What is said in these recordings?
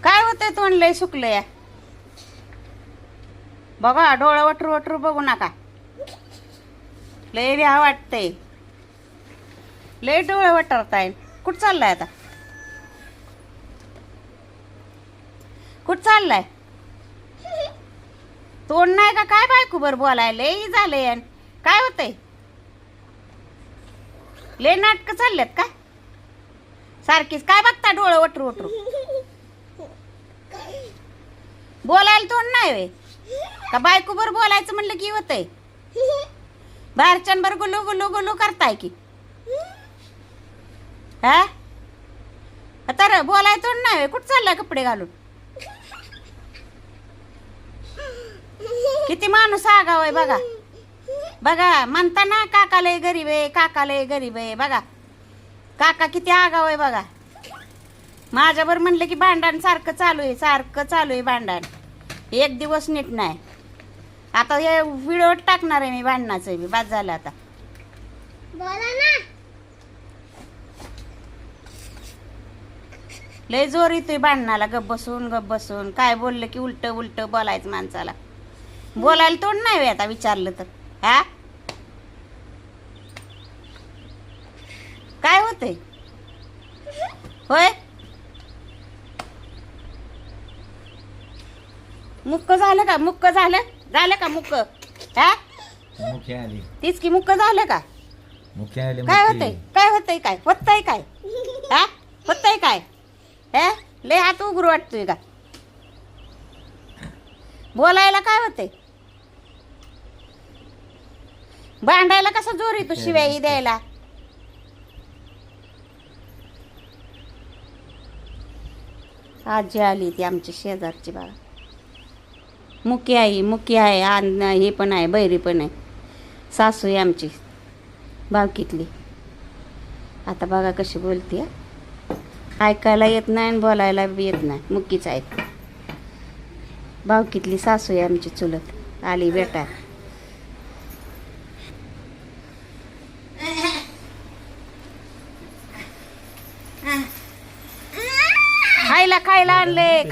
काय होतंय तोंड लय सुकलं या बघा डोळा वटरू वटरू बघू नका लय भ्या वाटतंय लय डोळे वटरताय कुठं चाललाय आता कुठं चाललाय तोंड नाही का काय बायको बर बोलाय लय झालंय काय होतंय लय नाटक चाललेत का सारखीच काय बघता डोळे वटरू वटरू बोलायला तोंड नाही वे का बायको बर बोलायचं म्हणलं की होतंय बाहेरच्यांबर गुलू गुलू गुलू करताय की हा तर बोलाय तोंड नाही वे कुठं चाललाय कपडे घालून किती माणूस आगाव आहे बघा बघा म्हणता ना काका लय गरीब आहे काका लय गरीब आहे बघा काका किती आगाव आहे बघा माझ्यावर म्हणलं की भांडण सारखं चालू आहे भांडण एक दिवस नीट नाही आता हे व्हिडिओ टाकणार आहे मी भांडणाचं मी बाद झालं आता बोला ना लय जोर येतोय भांडणाला गप बसून काय बोललं की उलट उलट बोलायचं माणसाला बोलायला तोंड नाही वे आता विचारलं तर हा काय होतंय होय मुक्क झालं का मुक्क झालं का मुक्क हा मुख्य आली तीच की मुक्क झालं का मुख्य आली काय होतंय काय हा होतंय काय हे लय हात उघडू वाटतोय का बोलायला काय होतंय भांडायला कसा जोर येतो शिव्याही द्यायला आजी आली ती आमची शेजारची बाळा मुकी आहे हे पण आहे बैरी पण आहे सासू आहे आमची भावकीतली आता बघा कशी बोलते ऐकायला येत नाही आणि बोलायला बी येत नाही मुकीच आहेत भावकीतली सासू आहे आमची चुलत आली बेटा खायला आणले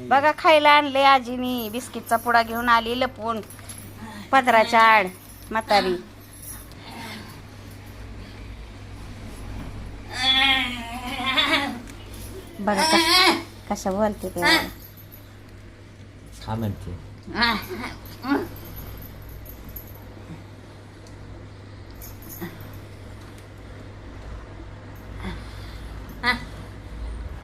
बघा खायला आणले आजीनी बिस्किटचा पुडा घेऊन आली लपून पदराच्या आड म्हातारी बघा कशा बोलते ते हा म्हणते